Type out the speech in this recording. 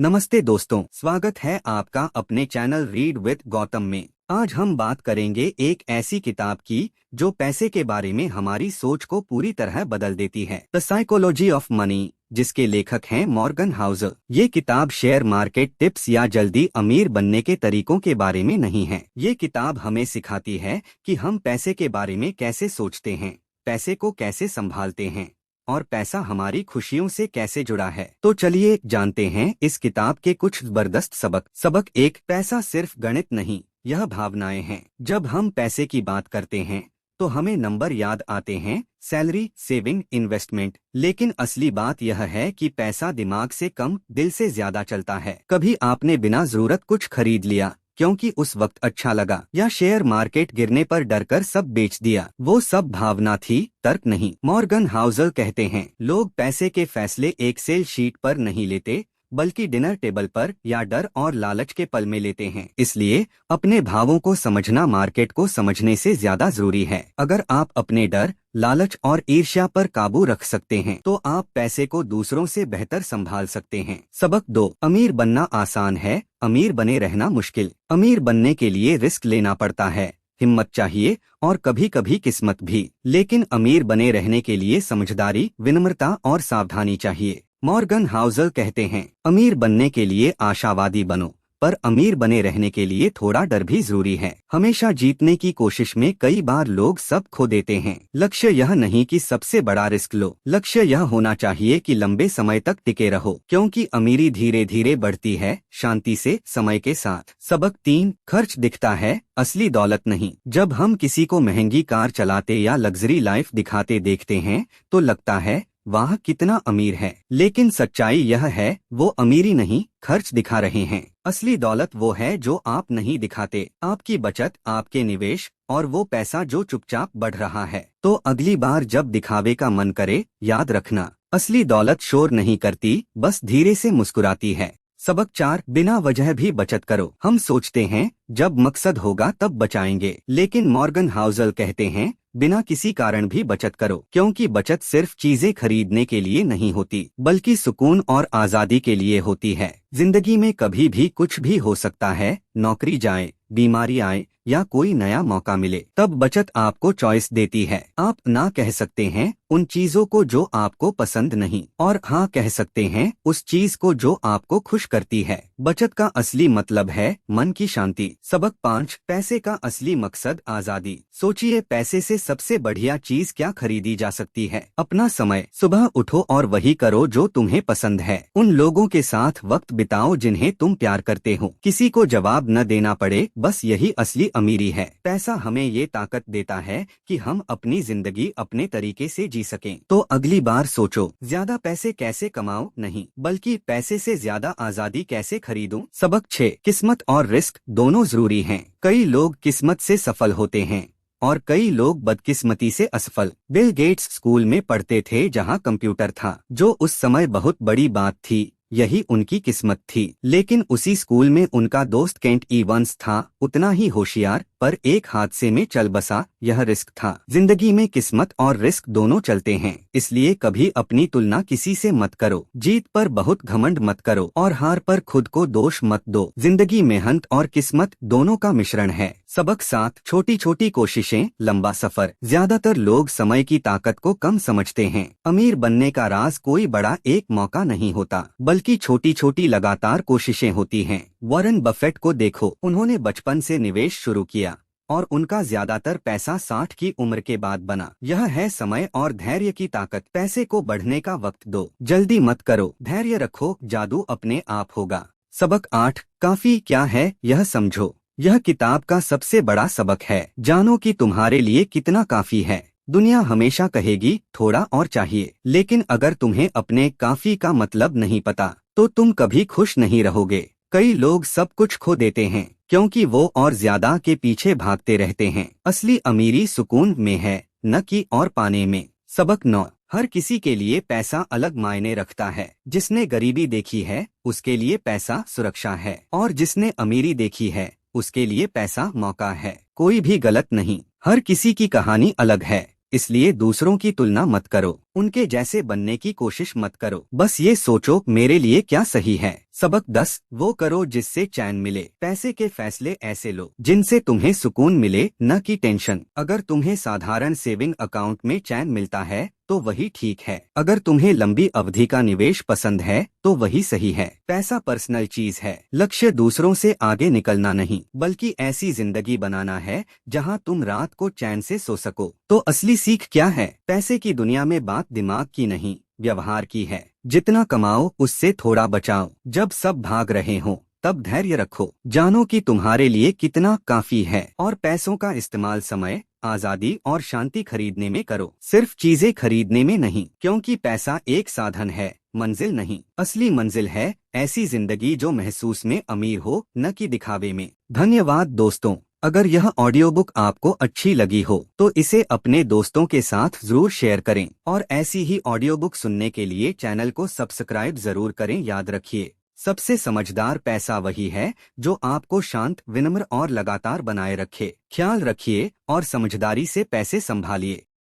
नमस्ते दोस्तों, स्वागत है आपका अपने चैनल रीड विद गौतम में। आज हम बात करेंगे एक ऐसी किताब की जो पैसे के बारे में हमारी सोच को पूरी तरह बदल देती है। द साइकोलॉजी ऑफ मनी, जिसके लेखक हैं मॉर्गन हाउसल। ये किताब शेयर मार्केट टिप्स या जल्दी अमीर बनने के तरीकों के बारे में नहीं है। ये किताब हमें सिखाती है कि हम पैसे के बारे में कैसे सोचते हैं, पैसे को कैसे संभालते हैं और पैसा हमारी खुशियों से कैसे जुड़ा है। तो चलिए जानते हैं इस किताब के कुछ जबरदस्त सबक। सबक 1, पैसा सिर्फ गणित नहीं, यह भावनाएं हैं। जब हम पैसे की बात करते हैं तो हमें नंबर याद आते हैं, सैलरी, सेविंग, इन्वेस्टमेंट। लेकिन असली बात यह है कि पैसा दिमाग से कम दिल से ज्यादा चलता है। कभी आपने बिना जरूरत कुछ खरीद लिया क्योंकि उस वक्त अच्छा लगा, या शेयर मार्केट गिरने पर डरकर सब बेच दिया? वो सब भावना थी, तर्क नहीं। मॉर्गन हाउसल कहते हैं, लोग पैसे के फैसले एक्सेल शीट पर नहीं लेते बल्कि डिनर टेबल पर या डर और लालच के पल में लेते हैं। इसलिए अपने भावों को समझना मार्केट को समझने से ज्यादा जरूरी है। अगर आप अपने डर, लालच और ईर्ष्या पर काबू रख सकते हैं तो आप पैसे को दूसरों से बेहतर संभाल सकते हैं। सबक 2, अमीर बनना आसान है, अमीर बने रहना मुश्किल। अमीर बनने के लिए रिस्क लेना पड़ता है, हिम्मत चाहिए और कभी कभी किस्मत भी। लेकिन अमीर बने रहने के लिए समझदारी, विनम्रता और सावधानी चाहिए। मॉर्गन हाउसल कहते हैं, अमीर बनने के लिए आशावादी बनो, पर अमीर बने रहने के लिए थोड़ा डर भी जरूरी है। हमेशा जीतने की कोशिश में कई बार लोग सब खो देते हैं। लक्ष्य यह नहीं कि सबसे बड़ा रिस्क लो, लक्ष्य यह होना चाहिए कि लंबे समय तक टिके रहो, क्योंकि अमीरी धीरे धीरे बढ़ती है, शांति से, समय के साथ। सबक 3, खर्च दिखता है, असली दौलत नहीं। जब हम किसी को महंगी कार चलाते या लग्जरी लाइफ दिखाते देखते हैं तो लगता है वाह कितना अमीर है, लेकिन सच्चाई यह है वो अमीरी नहीं, खर्च दिखा रहे हैं। असली दौलत वो है जो आप नहीं दिखाते, आपकी बचत, आपके निवेश और वो पैसा जो चुपचाप बढ़ रहा है। तो अगली बार जब दिखावे का मन करे, याद रखना, असली दौलत शोर नहीं करती, बस धीरे से मुस्कुराती है। सबक 4, बिना वजह भी बचत करो। हम सोचते हैं जब मकसद होगा तब बचाएंगे, लेकिन मॉर्गन हाउसल कहते हैं बिना किसी कारण भी बचत करो, क्योंकि बचत सिर्फ चीजें खरीदने के लिए नहीं होती बल्कि सुकून और आजादी के लिए होती है। जिंदगी में कभी भी कुछ भी हो सकता है, नौकरी जाए, बीमारी आए या कोई नया मौका मिले, तब बचत आपको चॉइस देती है। आप ना कह सकते हैं उन चीजों को जो आपको पसंद नहीं, और हाँ कह सकते हैं उस चीज को जो आपको खुश करती है। बचत का असली मतलब है मन की शांति। सबक 5, पैसे का असली मकसद आजादी। सोचिए पैसे से सबसे बढ़िया चीज क्या खरीदी जा सकती है? अपना समय। सुबह उठो और वही करो जो तुम्हें पसंद है। उन लोगों के साथ वक्त बिताओ जिन्हें तुम प्यार करते हो। किसी को जवाब न देना पड़े, बस यही असली अमीरी है। पैसा हमें ये ताकत देता है कि हम अपनी जिंदगी अपने तरीके से जी सकें। तो अगली बार सोचो, ज्यादा पैसे कैसे कमाऊं नहीं, बल्कि पैसे से ज्यादा आजादी कैसे खरीदूं। सबक 6, किस्मत और रिस्क दोनों जरूरी हैं। कई लोग किस्मत से सफल होते हैं और कई लोग बदकिस्मती से असफल। बिल गेट्स स्कूल में पढ़ते थे जहां कंप्यूटर था, जो उस समय बहुत बड़ी बात थी, यही उनकी किस्मत थी। लेकिन उसी स्कूल में उनका दोस्त केंट इवंस था, उतना ही होशियार, पर एक हादसे में चल बसा, यह रिस्क था। जिंदगी में किस्मत और रिस्क दोनों चलते हैं, इसलिए कभी अपनी तुलना किसी से मत करो। जीत पर बहुत घमंड मत करो और हार पर खुद को दोष मत दो। जिंदगी मेहनत और किस्मत दोनों का मिश्रण है। सबक 7, छोटी छोटी कोशिशें, लंबा सफर। ज्यादातर लोग समय की ताकत को कम समझते हैं। अमीर बनने का राज कोई बड़ा एक मौका नहीं होता, बल्कि छोटी छोटी लगातार कोशिशें होती हैं। वॉरेन बफेट को देखो, उन्होंने बचपन से निवेश शुरू किया और उनका ज्यादातर पैसा 60 की उम्र के बाद बना। यह है समय और धैर्य की ताकत। पैसे को बढ़ने का वक्त दो, जल्दी मत करो, धैर्य रखो, जादू अपने आप होगा। सबक 8, काफी क्या है यह समझो। यह किताब का सबसे बड़ा सबक है। जानो कि तुम्हारे लिए कितना काफी है। दुनिया हमेशा कहेगी थोड़ा और चाहिए, लेकिन अगर तुम्हें अपने काफी का मतलब नहीं पता तो तुम कभी खुश नहीं रहोगे। कई लोग सब कुछ खो देते हैं क्योंकि वो और ज्यादा के पीछे भागते रहते हैं। असली अमीरी सुकून में है, न कि और पाने में। सबक 9, हर किसी के लिए पैसा अलग मायने रखता है। जिसने गरीबी देखी है उसके लिए पैसा सुरक्षा है, और जिसने अमीरी देखी है उसके लिए पैसा मौका है। कोई भी गलत नहीं, हर किसी की कहानी अलग है, इसलिए दूसरों की तुलना मत करो। उनके जैसे बनने की कोशिश मत करो। बस ये सोचो मेरे लिए क्या सही है। सबक 10, वो करो जिससे चैन मिले। पैसे के फैसले ऐसे लो जिनसे तुम्हें सुकून मिले, न कि टेंशन। अगर तुम्हें साधारण सेविंग अकाउंट में चैन मिलता है तो वही ठीक है। अगर तुम्हें लंबी अवधि का निवेश पसंद है तो वही सही है। पैसा पर्सनल चीज है। लक्ष्य दूसरों से आगे निकलना नहीं, बल्कि ऐसी जिंदगी बनाना है जहां तुम रात को चैन से सो सको। तो असली सीख क्या है? पैसे की दुनिया में बात दिमाग की नहीं, व्यवहार की है। जितना कमाओ उससे थोड़ा बचाओ। जब सब भाग रहे हों तब धैर्य रखो। जानो कि तुम्हारे लिए कितना काफी है। और पैसों का इस्तेमाल समय, आजादी और शांति खरीदने में करो, सिर्फ चीजें खरीदने में नहीं। क्योंकि पैसा एक साधन है, मंजिल नहीं। असली मंजिल है ऐसी जिंदगी जो महसूस में अमीर हो, न कि दिखावे में। धन्यवाद दोस्तों। अगर यह ऑडियो बुक आपको अच्छी लगी हो तो इसे अपने दोस्तों के साथ जरूर शेयर करें। और ऐसी ही ऑडियो बुक सुनने के लिए चैनल को सब्सक्राइब जरूर करें। याद रखिए, सबसे समझदार पैसा वही है जो आपको शांत, विनम्र और लगातार बनाए रखे। ख्याल रखिए और समझदारी से पैसे संभालिए।